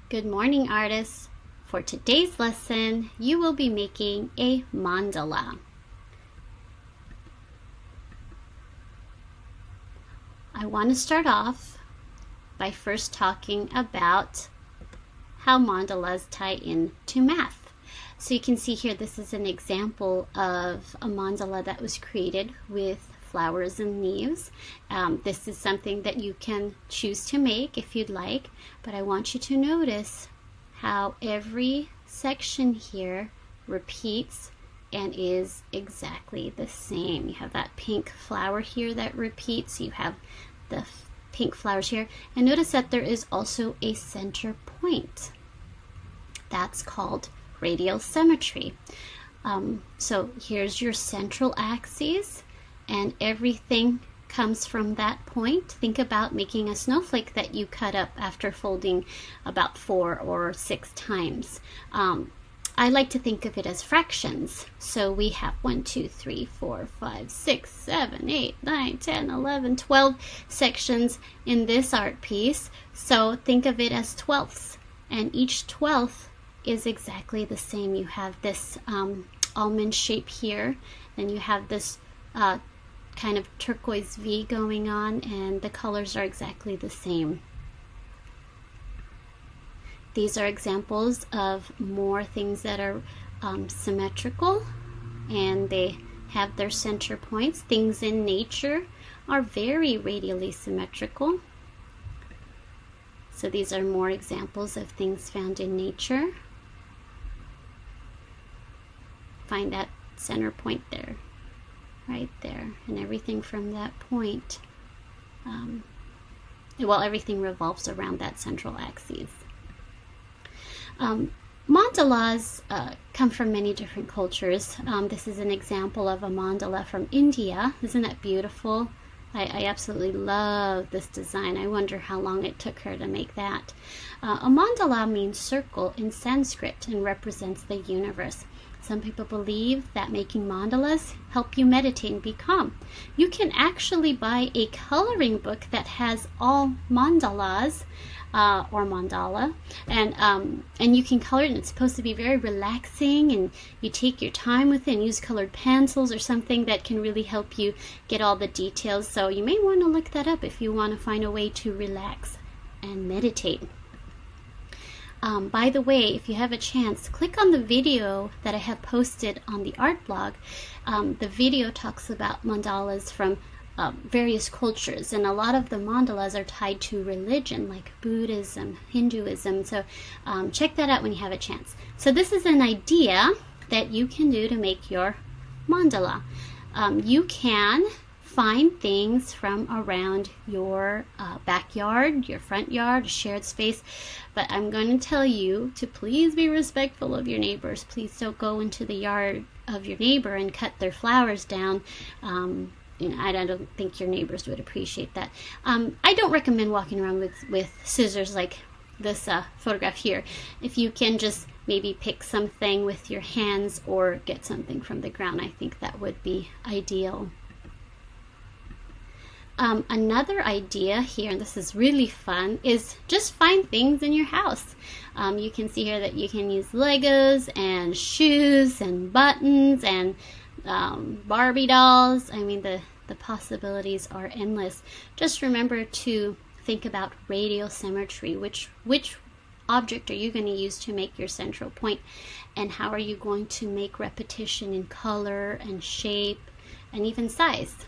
Good morning, artists. For today's lesson, you will be making a mandala. I want to start off by first talking about how mandalas tie in to math. So you can see here, this is an example of a mandala that was created with flowers and leaves. This is something that you can choose to make if you'd like, but I want you to notice how every section here repeats and is exactly the same. You have that pink flower here that repeats. You have the pink flowers here. And notice that there is also a center point. That's called radial symmetry. So here's your central axis, and everything comes from that point. Think about making a snowflake that you cut up after folding about 4 or 6 times. I like to think of it as fractions. So we have 1, 2, 3, 4, 5, 6, 7, 8, 9, 10, 11, 12 sections in this art piece. So think of it as twelfths, and each twelfth is exactly the same. You have this almond shape here, then you have this kind of turquoise V going on, and the colors are exactly the same. These are examples of more things that are symmetrical, and they have their center points. Things in nature are very radially symmetrical. So these are more examples of things found in nature. Find that center point there. Right there, and everything from that point, everything revolves around that central axis. Mandalas come from many different cultures. This is an example of a mandala from India. Isn't that beautiful? I absolutely love this design. I wonder how long it took her to make that. A mandala means circle in Sanskrit and represents the universe. Some people believe that making mandalas help you meditate and be calm. You can actually buy a coloring book that has all mandalas, or mandala, and you can color it, and it's supposed to be very relaxing, and you take your time with it and use colored pencils or something that can really help you get all the details. So you may want to look that up if you want to find a way to relax and meditate. By the way, if you have a chance, click on the video that I have posted on the art blog. The video talks about mandalas from various cultures, and a lot of the mandalas are tied to religion, like Buddhism, Hinduism. So check that out when you have a chance. So this is an idea that you can do to make your mandala. You can find things from around your backyard, your front yard, a shared space, but I'm going to tell you to please be respectful of your neighbors. Please don't go into the yard of your neighbor and cut their flowers down. I don't think your neighbors would appreciate that. I don't recommend walking around with scissors like this photograph here. If you can just maybe pick something with your hands or get something from the ground, I think that would be ideal. Another idea here, and this is really fun, is just find things in your house. You can see here that you can use Legos and shoes and buttons and Barbie dolls. I mean, the possibilities are endless. Just remember to think about radial symmetry. Which object are you going to use to make your central point, and how are you going to make repetition in color and shape and even size?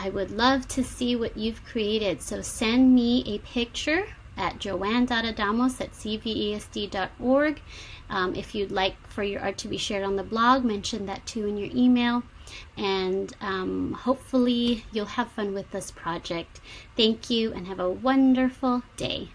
I would love to see what you've created, so send me a picture at joanne.adamos@cvesd.org. If you'd like for your art to be shared on the blog, mention that too in your email, and hopefully you'll have fun with this project. Thank you, and have a wonderful day.